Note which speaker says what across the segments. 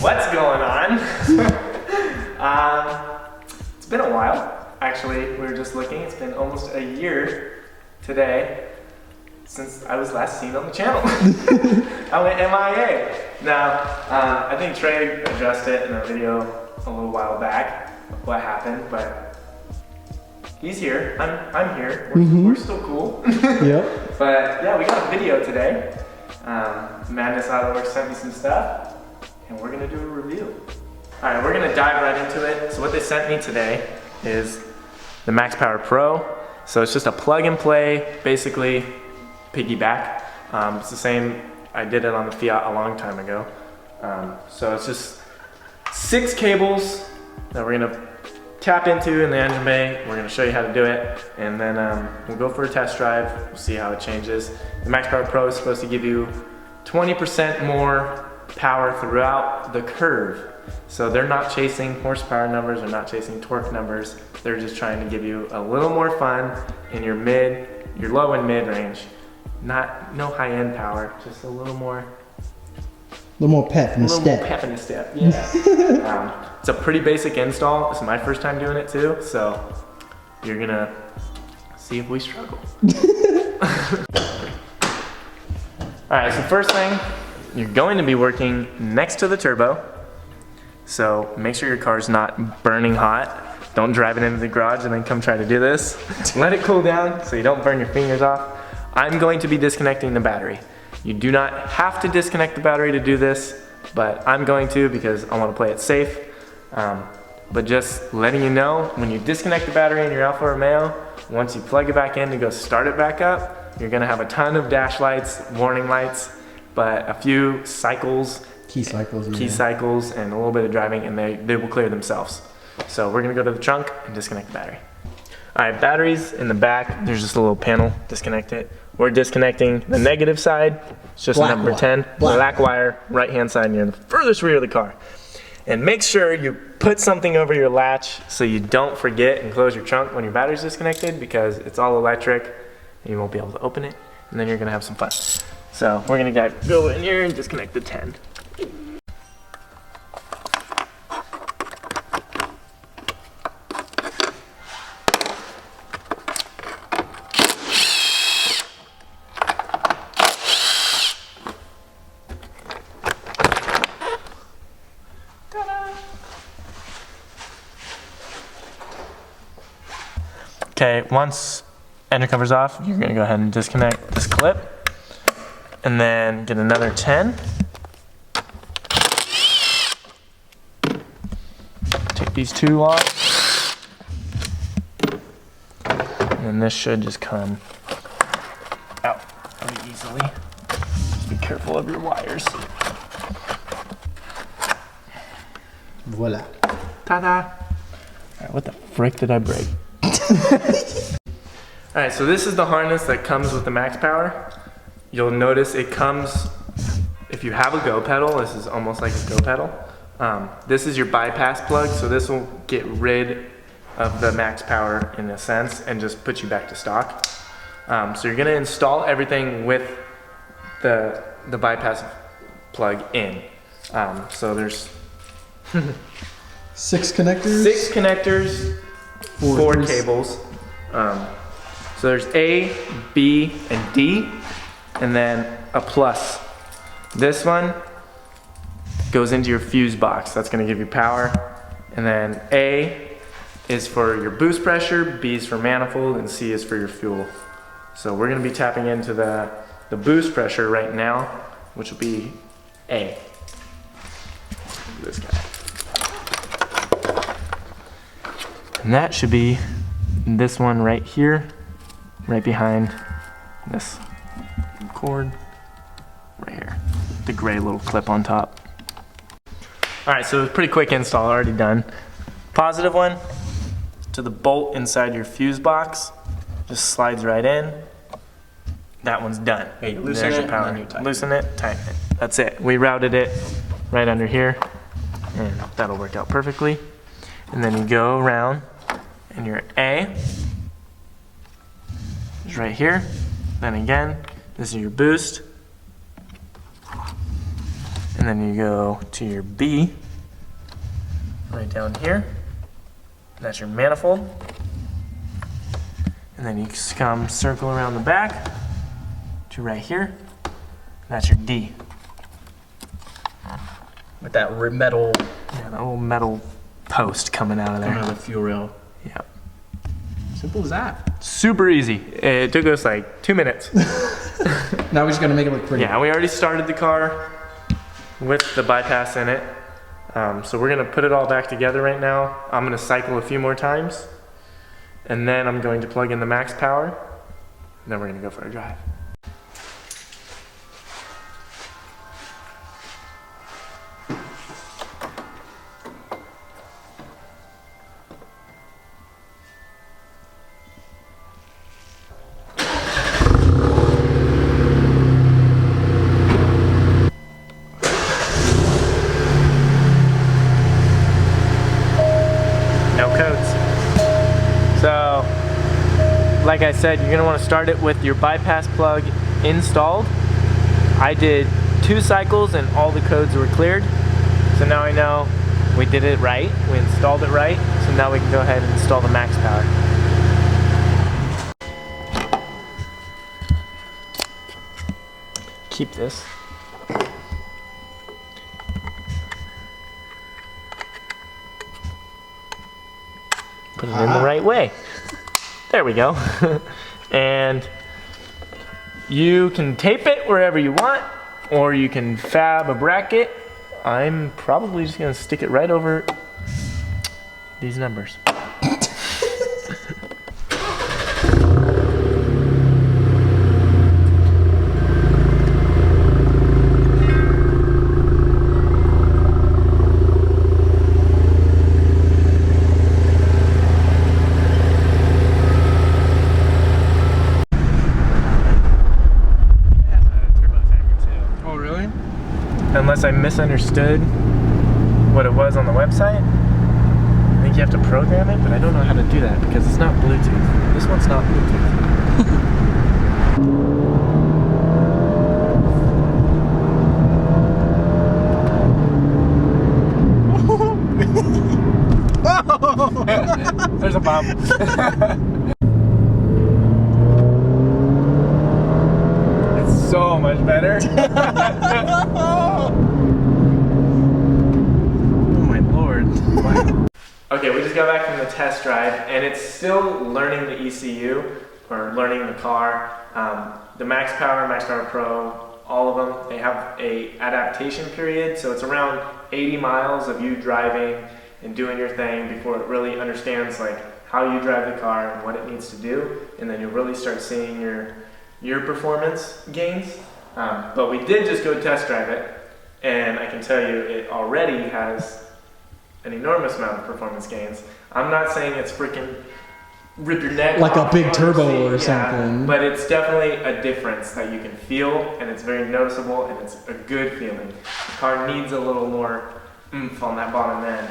Speaker 1: What's going on? It's been a while, actually. We were just looking. It's been almost a year today since I was last seen on the channel. I went MIA. Now, I think Trey addressed it in a video a little while back, what happened, but he's here. I'm here. We're still cool.
Speaker 2: Yep.
Speaker 1: But yeah, we got a video today. Madness Autoworks sent me some stuff, and we're gonna do a review. All right, we're gonna dive right into it. So what they sent me today is the MAXPower Pro. So it's just a plug and play, basically piggyback. It's the same, I did it on the Fiat a long time ago. So it's just 6 cables that we're gonna tap into in the engine bay. We're gonna show you how to do it, and then we'll go for a test drive. We'll see how it changes. The MAXPower Pro is supposed to give you 20% more power throughout the curve. So they're not chasing horsepower numbers, they're not chasing torque numbers. They're just trying to give you a little more fun in your low and mid range. No high-end power, just a little more
Speaker 2: pep in the step.
Speaker 1: More pep in the step, yeah. It's a pretty basic install. It's my first time doing it too, so you're gonna see if we struggle. All right, so first thing, you're going to be working next to the turbo. So make sure your car's not burning hot. Don't drive it into the garage and then come try to do this. Let it cool down so you don't burn your fingers off. I'm going to be disconnecting the battery. You do not have to disconnect the battery to do this, but I'm going to because I want to play it safe. But just letting you know, when you disconnect the battery in your Alfa Romeo, once you plug it back in to go start it back up, you're gonna have a ton of dash lights, warning lights, but a few cycles, key cycles, and a little bit of driving, and they will clear themselves. So we're gonna go to the trunk and disconnect the battery. All right, batteries in the back, there's just a little panel, disconnect it. We're disconnecting the negative side, it's just number 10, black wire, right-hand side near the furthest rear of the car. And make sure you put something over your latch so you don't forget and close your trunk when your battery's disconnected, because it's all electric and you won't be able to open it, and then you're gonna have some fun. So we're gonna go in here and disconnect the 10. Okay, once engine cover's off, you're gonna go ahead and disconnect this clip, and then get another 10. Take these 2 off, and this should just come out pretty easily. Just be careful of your wires.
Speaker 2: Voila.
Speaker 1: Ta-da! All right, what the frick did I break? Alright, so this is the harness that comes with the MAXPower. You'll notice it comes, if you have a GOPedal, this is almost like a GOPedal. This is your bypass plug, so this will get rid of the MAXPower in a sense and just put you back to stock. So you're gonna install everything with the bypass plug in. So there's
Speaker 2: 6 connectors?
Speaker 1: 6 connectors. 4 cables. So there's A, B, and D, and then a plus. This one goes into your fuse box. That's gonna give you power. And then A is for your boost pressure, B is for manifold, and C is for your fuel. So we're gonna be tapping into the boost pressure right now, which will be A. This guy. And that should be this one right here, right behind this cord, right here. The gray little clip on top. All right, so it's a pretty quick install, already done. Positive one to the bolt inside your fuse box, just slides right in. That one's done.
Speaker 3: Hey, loosen it, and then you tighten.
Speaker 1: Loosen it, tighten it. That's it. We routed it right under here, and that'll work out perfectly. And then you go around, and your A is right here. Then again, this is your boost. And then you go to your B, right down here. That's your manifold. And then you come circle around the back to right here. That's your D.
Speaker 3: With that metal,
Speaker 1: Yeah, that little metal post coming out of there.
Speaker 3: the fuel rail.
Speaker 1: Yeah.
Speaker 3: Simple as that.
Speaker 1: Super easy. It took us like 2 minutes.
Speaker 2: Now we're just gonna make it look pretty.
Speaker 1: Yeah, we already started the car with the bypass in it. So we're gonna put it all back together right now. I'm gonna cycle a few more times. And then I'm going to plug in the MAXPower. And then we're gonna go for a drive. So, like I said, you're gonna wanna start it with your bypass plug installed. I did 2 cycles and all the codes were cleared. So now I know we did it right, we installed it right. So now we can go ahead and install the MAXPower. Keep this. Put it in the right way. There we go. And you can tape it wherever you want, or you can fab a bracket. I'm probably just gonna stick it right over these numbers. Unless I misunderstood what it was on the website. I think you have to program it, but I don't know how to do that because it's not Bluetooth. This one's not Bluetooth. There's a bomb. It's so much better. Okay, we just got back from the test drive, and it's still learning the ECU, or learning the car. The MAXPower, MAXPower Pro, all of them, they have a adaptation period, so it's around 80 miles of you driving and doing your thing before it really understands like how you drive the car and what it needs to do, and then you'll really start seeing your performance gains. But we did just go test drive it, and I can tell you it already has an enormous amount of performance gains. I'm not saying it's freaking rip your neck
Speaker 2: like
Speaker 1: off
Speaker 2: a big
Speaker 1: on
Speaker 2: turbo or
Speaker 1: yeah,
Speaker 2: something.
Speaker 1: but it's definitely a difference that you can feel, and it's very noticeable, and it's a good feeling. The car needs a little more oomph on that bottom end.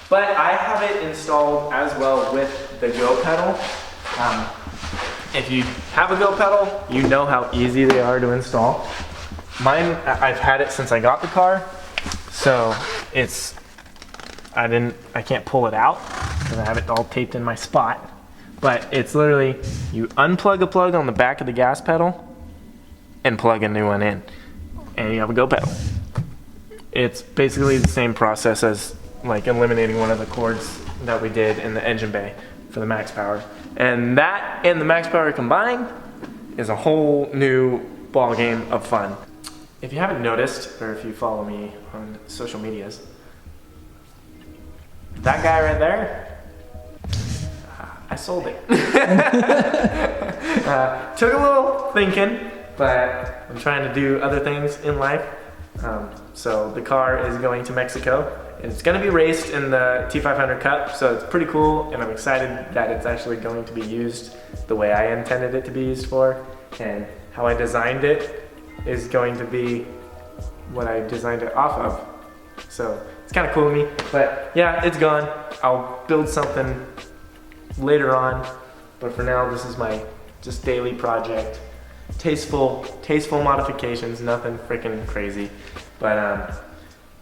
Speaker 1: But I have it installed as well with the GOPedal. If you have a GOPedal, you know how easy they are to install. Mine, I've had it since I got the car, so I can't pull it out because I have it all taped in my spot. But it's literally, you unplug a plug on the back of the gas pedal and plug a new one in, and you have a GOPedal. It's basically the same process as like eliminating one of the cords that we did in the engine bay for the MAXPower. And that and the MAXPower combined is a whole new ball game of fun. If you haven't noticed, or if you follow me on social medias, that guy right there, I sold it. Took a little thinking, but I'm trying to do other things in life. So the car is going to Mexico. It's going to be raced in the T500 Cup, so it's pretty cool, and I'm excited that it's actually going to be used the way I intended it to be used for, and how I designed it is going to be what I designed it off of. So it's kind of cool to me, but yeah, it's gone. I'll build something later on, but for now, this is my just daily project. Tasteful modifications, nothing freaking crazy. But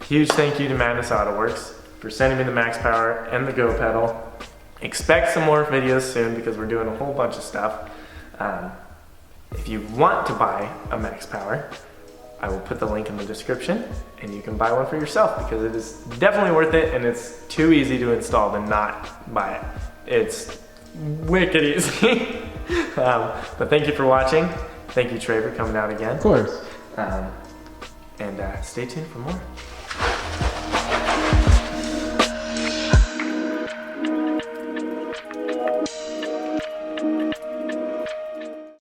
Speaker 1: Huge thank you to Madness Autoworks for sending me the MAXPower and the GOPedal. Expect some more videos soon because we're doing a whole bunch of stuff. If you want to buy a MAXPower, I will put the link in the description and you can buy one for yourself because it is definitely worth it and it's too easy to install to not buy it. It's wicked easy. But thank you for watching. Thank you, Trey, for coming out again.
Speaker 2: Of course.
Speaker 1: And stay tuned for more.